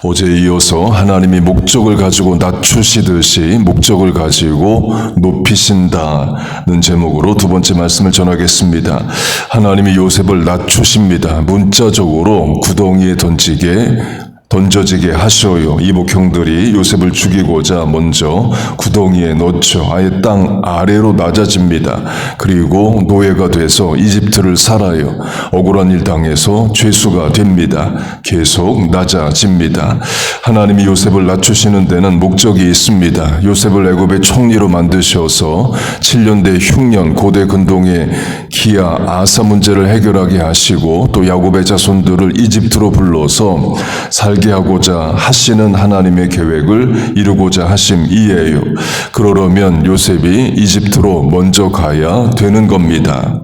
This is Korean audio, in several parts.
어제에 이어서 하나님이 목적을 가지고 낮추시듯이 목적을 가지고 높이신다는 제목으로 두 번째 말씀을 전하겠습니다. 하나님이 요셉을 낮추십니다. 문자적으로 구덩이에 던져지게 하셔요. 이복형들이 요셉을 죽이고자 먼저 구덩이에 넣죠. 아예 땅 아래로 낮아집니다. 그리고 노예가 돼서 이집트를 살아요. 억울한 일 당해서 죄수가 됩니다. 계속 낮아집니다. 하나님이 요셉을 낮추시는 데는 목적이 있습니다. 요셉을 애굽의 총리로 만드셔서 7년대 흉년 고대 근동의 기아 아사 문제를 해결하게 하시고 또 야곱의 자손들을 이집트로 불러서 살게 하고자 하시는 하나님의 계획을 이루고자 하심이에요. 그러려면 요셉이 이집트로 먼저 가야 되는 겁니다.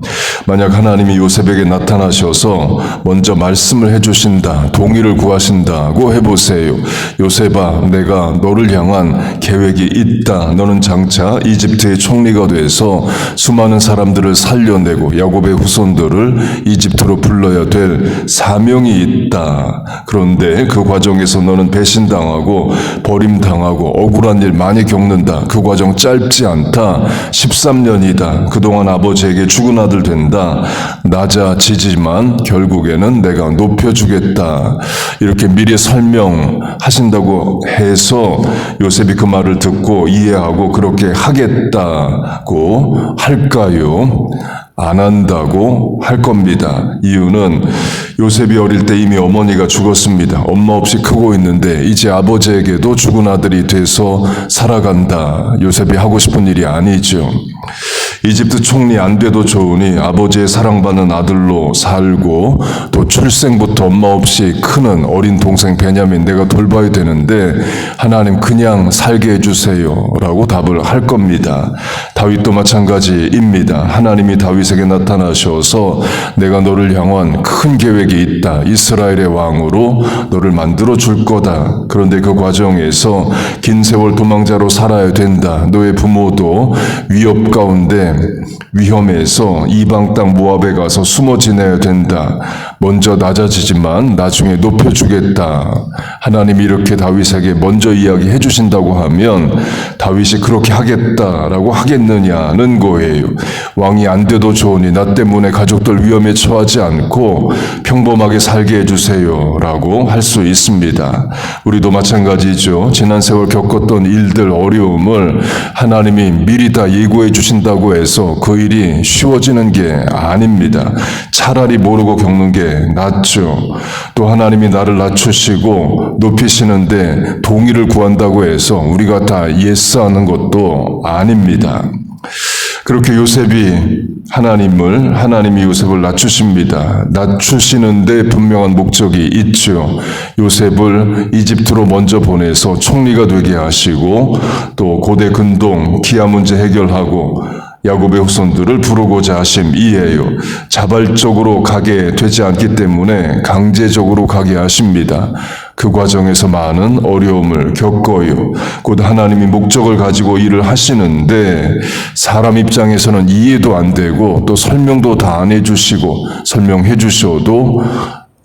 만약 하나님이 요셉에게 나타나셔서 먼저 말씀을 해주신다, 동의를 구하신다고 해보세요. 요셉아, 내가 너를 향한 계획이 있다. 너는 장차 이집트의 총리가 돼서 수많은 사람들을 살려내고 야곱의 후손들을 이집트로 불러야 될 사명이 있다. 그런데 그 과정에서 너는 배신당하고 버림당하고 억울한 일 많이 겪는다. 그 과정 짧지 않다. 13년이다. 그동안 아버지에게 죽은 아들 된다. 낮아지지만 결국에는 내가 높여주겠다. 이렇게 미리 설명하신다고 해서 요셉이 그 말을 듣고 이해하고 그렇게 하겠다고 할까요? 안 한다고 할 겁니다. 이유는 요셉이 어릴 때 이미 어머니가 죽었습니다. 엄마 없이 크고 있는데 이제 아버지에게도 죽은 아들이 돼서 살아간다. 요셉이 하고 싶은 일이 아니죠. 이집트 총리 안 돼도 좋으니 아버지의 사랑받는 아들로 살고 또 출생부터 엄마 없이 크는 어린 동생 베냐민 내가 돌봐야 되는데 하나님 그냥 살게 해주세요 라고 답을 할 겁니다. 다윗도 마찬가지입니다. 하나님이 다윗에게 나타나셔서 내가 너를 향한 큰 계획이 있다. 이스라엘의 왕으로 너를 만들어 줄 거다. 그런데 그 과정에서 긴 세월 도망자로 살아야 된다. 너의 부모도 위협 가운데 위험해서 이방 땅 모압에 가서 숨어 지내야 된다. 먼저 낮아지지만 나중에 높여주겠다. 하나님이 이렇게 다윗에게 먼저 이야기해 주신다고 하면 다윗이 그렇게 하겠다라고 하겠느냐는 거예요. 왕이 안 돼도 좋으니 나 때문에 가족들 위험에 처하지 않고 평범하게 살게 해주세요 라고 할 수 있습니다. 우리도 마찬가지죠. 지난 세월 겪었던 일들 어려움을 하나님이 미리 다 예고해 주신다고 해서 그 일이 쉬워지는 게 아닙니다. 차라리 모르고 겪는 게 낫죠. 또 하나님이 나를 낮추시고 높이시는데 동의를 구한다고 해서 우리가 다 예스하는 것도 아닙니다. 그렇게 하나님이 요셉을 낮추십니다. 낮추시는데 분명한 목적이 있죠. 요셉을 이집트로 먼저 보내서 총리가 되게 하시고 또 고대 근동 기아 문제 해결하고 야곱의 후손들을 부르고자 하심이에요. 자발적으로 가게 되지 않기 때문에 강제적으로 가게 하십니다. 그 과정에서 많은 어려움을 겪어요. 곧 하나님이 목적을 가지고 일을 하시는데 사람 입장에서는 이해도 안 되고 또 설명도 다 안 해주시고 설명해 주셔도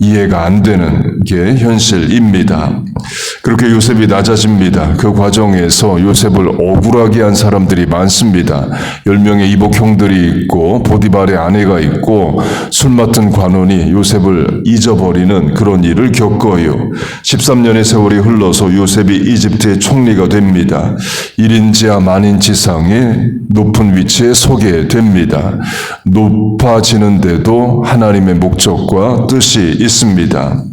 이해가 안 되는 게 현실입니다. 그렇게 요셉이 낮아집니다. 그 과정에서 요셉을 억울하게 한 사람들이 많습니다. 10명의 이복형들이 있고 보디발의 아내가 있고 술 맡은 관원이 요셉을 잊어버리는 그런 일을 겪어요. 13년의 세월이 흘러서 요셉이 이집트의 총리가 됩니다. 1인지하 만인지상의 높은 위치에 서게 됩니다. 높아지는데도 하나님의 목적과 뜻이 있습니다.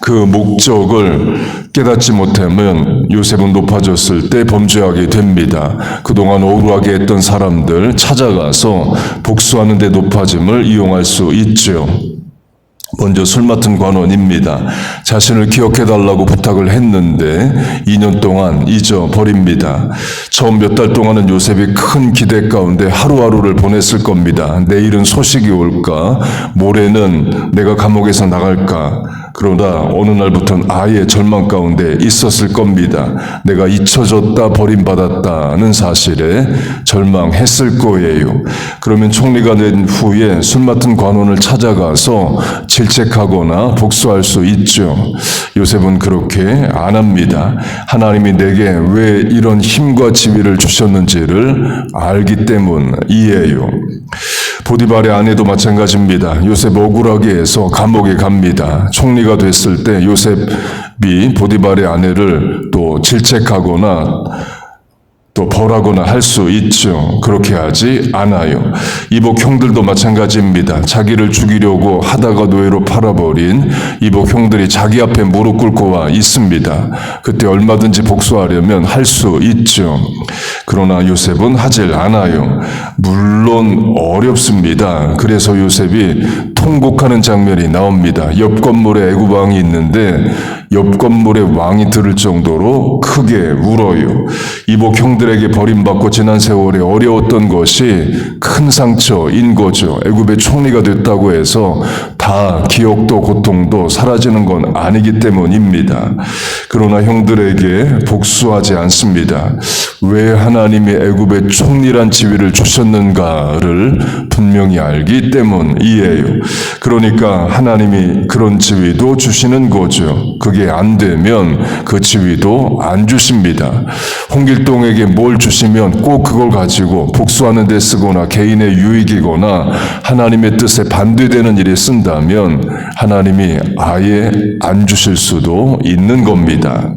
그 목적을 깨닫지 못하면 요셉은 높아졌을 때 범죄하게 됩니다. 그동안 억울하게 했던 사람들 찾아가서 복수하는 데 높아짐을 이용할 수 있죠. 먼저 술 맡은 관원입니다. 자신을 기억해달라고 부탁을 했는데 2년 동안 잊어버립니다. 처음 몇 달 동안은 요셉이 큰 기대 가운데 하루하루를 보냈을 겁니다. 내일은 소식이 올까? 모레는 내가 감옥에서 나갈까? 그러다 어느 날부터는 아예 절망 가운데 있었을 겁니다. 내가 잊혀졌다 버림받았다는 사실에 절망했을 거예요. 그러면 총리가 된 후에 술 맡은 관원을 찾아가서 질책하거나 복수할 수 있죠. 요셉은 그렇게 안 합니다. 하나님이 내게 왜 이런 힘과 지위를 주셨는지를 알기 때문이에요. 보디발의 아내도 마찬가지입니다. 요셉 억울하게 해서 감옥에 갑니다. 총리가 됐을 때 요셉이 보디발의 아내를 또 질책하거나 또 벌하거나 할 수 있죠. 그렇게 하지 않아요. 이복 형들도 마찬가지입니다. 자기를 죽이려고 하다가 노예로 팔아버린 이복 형들이 자기 앞에 무릎 꿇고 와 있습니다. 그때 얼마든지 복수하려면 할 수 있죠. 그러나 요셉은 하질 않아요. 물론 어렵습니다. 그래서 요셉이 통곡하는 장면이 나옵니다. 옆 건물에 애굽 왕이 있는데 옆 건물의 왕이 들을 정도로 크게 울어요. 이복 형들에게 버림받고 지난 세월에 어려웠던 것이 큰 상처인 거죠. 애굽의 총리가 됐다고 해서 다 기억도 고통도 사라지는 건 아니기 때문입니다. 그러나 형들에게 복수하지 않습니다. 왜 하나님이 애굽의 총리란 지위를 주셨는가를 분명히 알기 때문이에요. 그러니까 하나님이 그런 지위도 주시는 거죠. 그게 안 되면 그 지위도 안 주십니다. 홍길동에게 뭘 주시면 꼭 그걸 가지고 복수하는 데 쓰거나 개인의 유익이거나 하나님의 뜻에 반대되는 일에 쓴다면 하나님이 아예 안 주실 수도 있는 겁니다.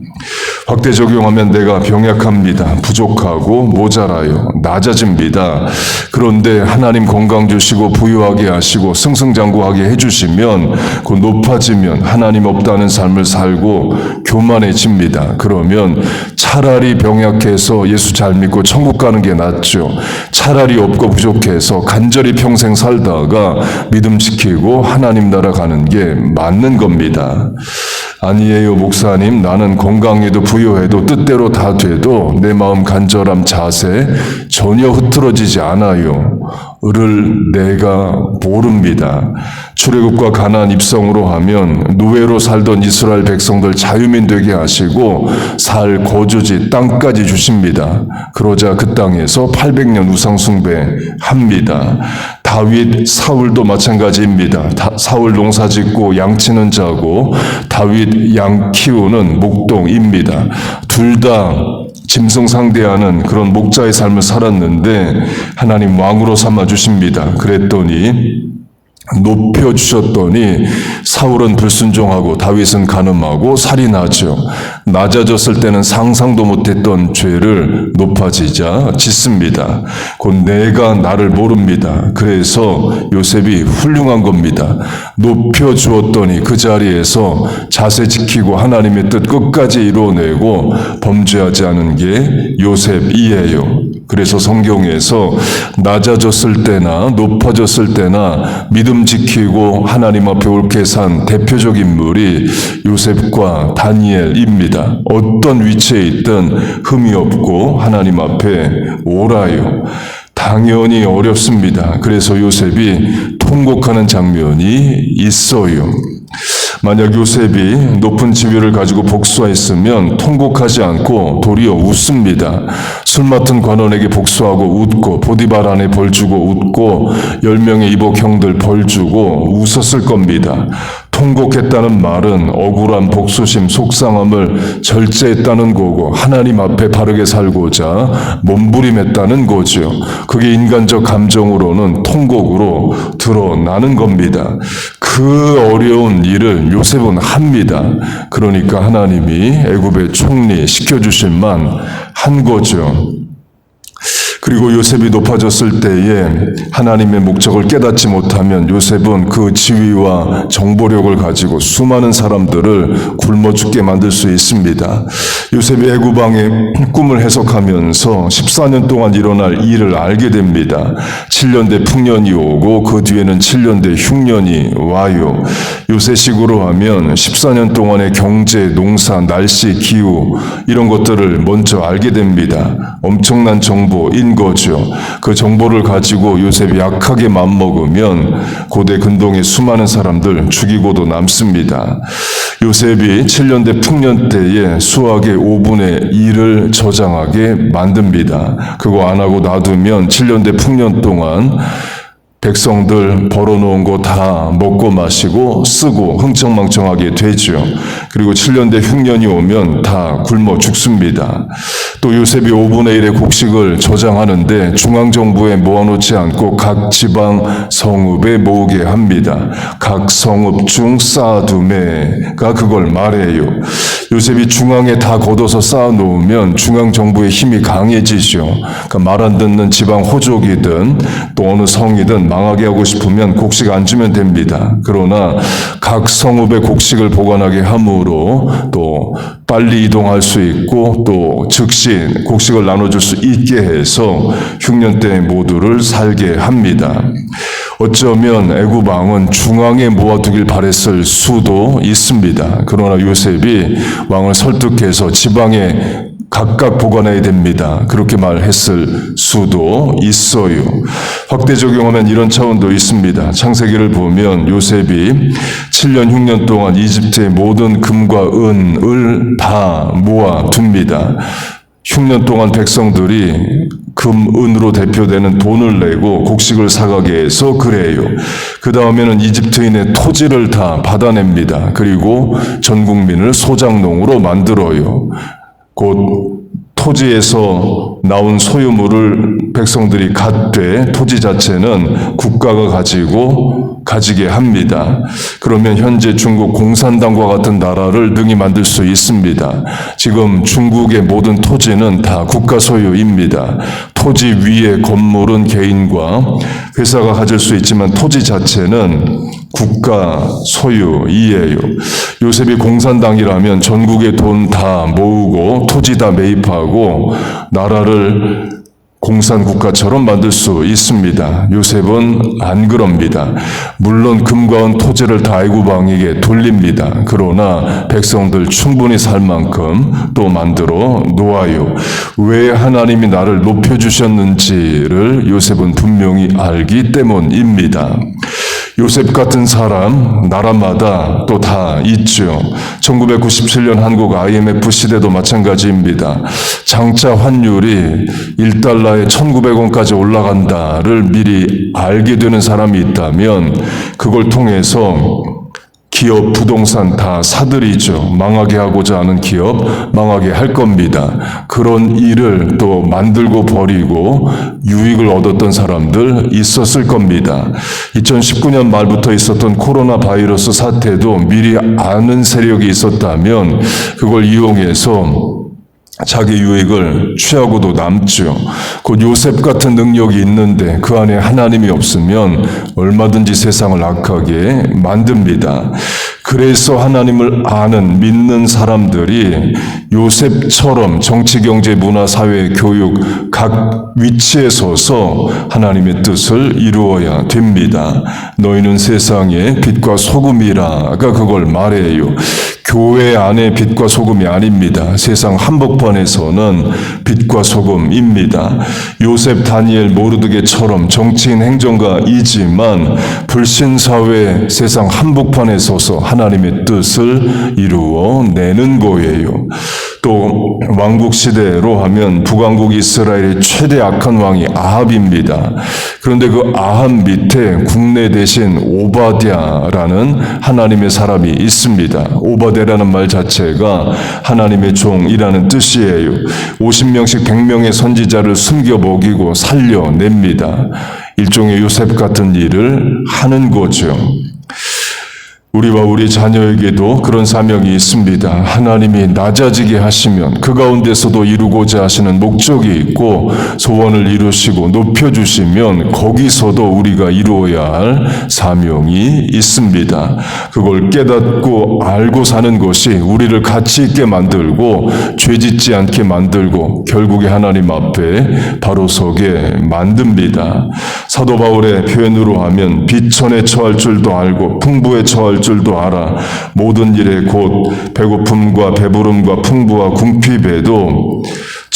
확대 적용하면 내가 병약합니다. 부족하고 모자라요. 낮아집니다. 그런데 하나님 건강 주시고 부유하게 하시고 승승장구하게 해주시면 곧 높아지면 하나님 없다는 삶을 살고 교만해집니다. 그러면 차라리 병약해서 예수 잘 믿고 천국 가는 게 낫죠. 차라리 없고 부족해서 간절히 평생 살다가 믿음 지키고 하나님 나라 가는 게 맞는 겁니다. 아니에요, 목사님. 나는 건강해도 부유해도 뜻대로 다 돼도 내 마음 간절함 자세 전혀 흐트러지지 않아요. 를 내가 모릅니다. 출애굽과 가나안 입성으로 하면 노예로 살던 이스라엘 백성들 자유민 되게 하시고 살 거주지 땅까지 주십니다. 그러자 그 땅에서 800년 우상 숭배합니다. 다윗, 사울도 마찬가지입니다. 사울 농사 짓고 양 치는 자고 다윗 양 키우는 목동입니다. 둘 다 짐승 상대하는 그런 목자의 삶을 살았는데 하나님 왕으로 삼아주십니다. 그랬더니 높여주셨더니 사울은 불순종하고 다윗은 간음하고 살인하죠. 낮아졌을 때는 상상도 못했던 죄를 높아지자 짓습니다. 곧 내가 나를 모릅니다. 그래서 요셉이 훌륭한 겁니다. 높여주었더니 그 자리에서 자세 지키고 하나님의 뜻 끝까지 이루어내고 범죄하지 않은 게 요셉이에요. 그래서 성경에서 낮아졌을 때나 높아졌을 때나 믿음 지키고 하나님 앞에 옳게 산 대표적 인물이 요셉과 다니엘입니다. 어떤 위치에 있든 흠이 없고 하나님 앞에 옳아요. 당연히 어렵습니다. 그래서 요셉이 통곡하는 장면이 있어요. 만약 요셉이 높은 지위를 가지고 복수했으면 통곡하지 않고 도리어 웃습니다. 술 맡은 관원에게 복수하고 웃고 보디발 안에 벌 주고 웃고 10명의 이복 형들 벌 주고 웃었을 겁니다. 통곡했다는 말은 억울한 복수심, 속상함을 절제했다는 거고 하나님 앞에 바르게 살고자 몸부림했다는 거죠. 그게 인간적 감정으로는 통곡으로 드러나는 겁니다. 그 어려운 일을 요셉은 합니다. 그러니까 하나님이 애굽의 총리 시켜주실 만 한 거죠. 그리고 요셉이 높아졌을 때에 하나님의 목적을 깨닫지 못하면 요셉은 그 지위와 정보력을 가지고 수많은 사람들을 굶어 죽게 만들 수 있습니다. 요셉이 애굽 왕의 꿈을 해석하면서 14년 동안 일어날 일을 알게 됩니다. 7년대 풍년이 오고 그 뒤에는 7년대 흉년이 와요. 요새식으로 하면 14년 동안의 경제, 농사, 날씨, 기후 이런 것들을 먼저 알게 됩니다. 엄청난 정보인 거죠. 그 정보를 가지고 요셉이 약하게 맘먹으면 고대 근동의 수많은 사람들 죽이고도 남습니다. 요셉이 7년대 풍년 때에 수학의 5분의 1을 저장하게 만듭니다. 그거 안 하고 놔두면 7년대 풍년 동안 백성들 벌어놓은 거 다 먹고 마시고 쓰고 흥청망청하게 되죠. 그리고 7년 대 흉년이 오면 다 굶어 죽습니다. 또 요셉이 5분의 1의 곡식을 저장하는데 중앙정부에 모아놓지 않고 각 지방 성읍에 모으게 합니다. 각 성읍 중 쌓아두매가 그걸 말해요. 요셉이 중앙에 다 걷어서 쌓아놓으면 중앙정부의 힘이 강해지죠. 그러니까 말 안 듣는 지방 호족이든 또 어느 성이든 망하게 하고 싶으면 곡식 안 주면 됩니다. 그러나 각 성읍에 곡식을 보관하게 함으로 또 빨리 이동할 수 있고 또 즉시 곡식을 나눠줄 수 있게 해서 흉년 때 모두를 살게 합니다. 어쩌면 애굽 왕은 중앙에 모아두길 바랬을 수도 있습니다. 그러나 요셉이 왕을 설득해서 지방에 각각 보관해야 됩니다. 그렇게 말했을 수도 있어요. 확대 적용하면 이런 차원도 있습니다. 창세기를 보면 요셉이 7년 흉년 동안 이집트의 모든 금과 은을 다 모아둡니다. 흉년 동안 백성들이 금, 은으로 대표되는 돈을 내고 곡식을 사가게 해서 그래요. 그 다음에는 이집트인의 토지를 다 받아냅니다. 그리고 전 국민을 소작농으로 만들어요. 곧 토지에서 나온 소유물을 백성들이 갖되 토지 자체는 국가가 가지게 합니다. 그러면 현재 중국 공산당과 같은 나라를 능히 만들 수 있습니다. 지금 중국의 모든 토지는 다 국가 소유입니다. 토지 위에 건물은 개인과 회사가 가질 수 있지만 토지 자체는 국가 소유이에요. 요셉이 공산당이라면 전국의 돈 다 모으고 토지 다 매입하고 나라를 공산국가처럼 만들 수 있습니다. 요셉은 안 그럽니다. 물론 금과 은 토지를 다 애굽 왕에게 돌립니다. 그러나 백성들 충분히 살 만큼 또 만들어 놓아요. 왜 하나님이 나를 높여주셨는지를 요셉은 분명히 알기 때문입니다. 요셉 같은 사람 나라마다 또 다 있죠. 1997년 한국 IMF 시대도 마찬가지입니다. 장자 환율이 1달러에 1,900원까지 올라간다를 미리 알게 되는 사람이 있다면 그걸 통해서 기업, 부동산 다 사들이죠. 망하게 하고자 하는 기업 망하게 할 겁니다. 그런 일을 또 만들고 버리고 유익을 얻었던 사람들 있었을 겁니다. 2019년 말부터 있었던 코로나 바이러스 사태도 미리 아는 세력이 있었다면 그걸 이용해서 자기 유익을 취하고도 남죠. 곧 요셉 같은 능력이 있는데 그 안에 하나님이 없으면 얼마든지 세상을 악하게 만듭니다. 그래서 하나님을 아는 믿는 사람들이 요셉처럼 정치, 경제, 문화, 사회, 교육 각 위치에 서서 하나님의 뜻을 이루어야 됩니다. 너희는 세상의 빛과 소금이라가 그걸 말해요. 교회 안에 빛과 소금이 아닙니다. 세상 한복판에서는 빛과 소금입니다. 요셉, 다니엘, 모르드게처럼 정치인, 행정가이지만 불신사회 세상 한복판에 서서 하나님의 뜻을 이루어내는 거예요. 또 왕국 시대로 하면 북왕국 이스라엘의 최대 악한 왕이 아합입니다. 그런데 그 아합 밑에 국내 대신 오바댜라는 하나님의 사람이 있습니다. 오바댜라는 말 자체가 하나님의 종이라는 뜻이에요. 50명씩 100명의 선지자를 숨겨 먹이고 살려냅니다. 일종의 요셉 같은 일을 하는 거죠. 우리와 우리 자녀에게도 그런 사명이 있습니다. 하나님이 낮아지게 하시면 그 가운데서도 이루고자 하시는 목적이 있고 소원을 이루시고 높여주시면 거기서도 우리가 이루어야 할 사명이 있습니다. 그걸 깨닫고 알고 사는 것이 우리를 가치 있게 만들고 죄짓지 않게 만들고 결국에 하나님 앞에 바로 서게 만듭니다. 사도 바울의 표현으로 하면 비천에 처할 줄도 알고 풍부에 처할 줄도 알아. 모든 일에 곧 배고픔과 배부름과 풍부와 궁핍에도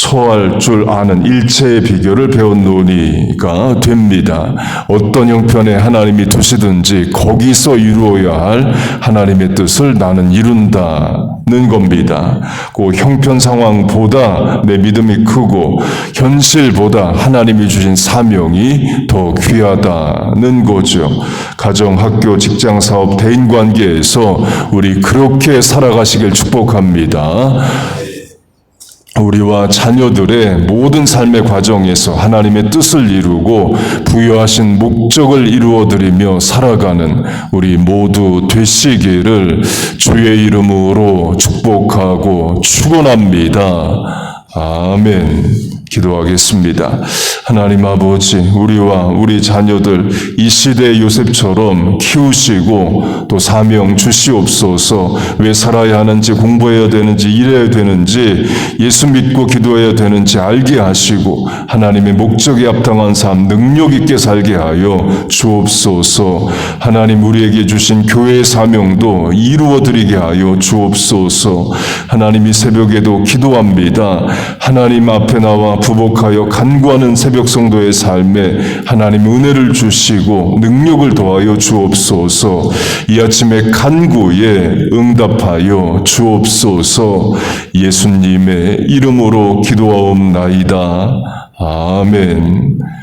처할 줄 아는 일체의 비결을 배웠노니가 됩니다. 어떤 형편에 하나님이 두시든지 거기서 이루어야 할 하나님의 뜻을 나는 이룬다는 겁니다. 그 형편 상황보다 내 믿음이 크고 현실보다 하나님이 주신 사명이 더 귀하다는 거죠. 가정, 학교, 직장, 사업, 대인관계에서 우리 그렇게 살아가시길 축복합니다. 우리와 자녀들의 모든 삶의 과정에서 하나님의 뜻을 이루고 부여하신 목적을 이루어드리며 살아가는 우리 모두 되시기를 주의 이름으로 축복하고 축원합니다. 아멘. 기도하겠습니다. 하나님 아버지, 우리와 우리 자녀들 이 시대의 요셉처럼 키우시고 또 사명 주시옵소서. 왜 살아야 하는지, 공부해야 되는지, 일해야 되는지, 예수 믿고 기도해야 되는지 알게 하시고 하나님의 목적에 합당한 삶 능력 있게 살게 하여 주옵소서. 하나님 우리에게 주신 교회의 사명도 이루어드리게 하여 주옵소서. 하나님 이 새벽에도 기도합니다. 하나님 앞에 나와 부복하여 간구하는 새벽 성도의 삶에 하나님 은혜를 주시고 능력을 더하여 주옵소서. 이 아침에 간구에 응답하여 주옵소서. 예수님의 이름으로 기도하옵나이다. 아멘.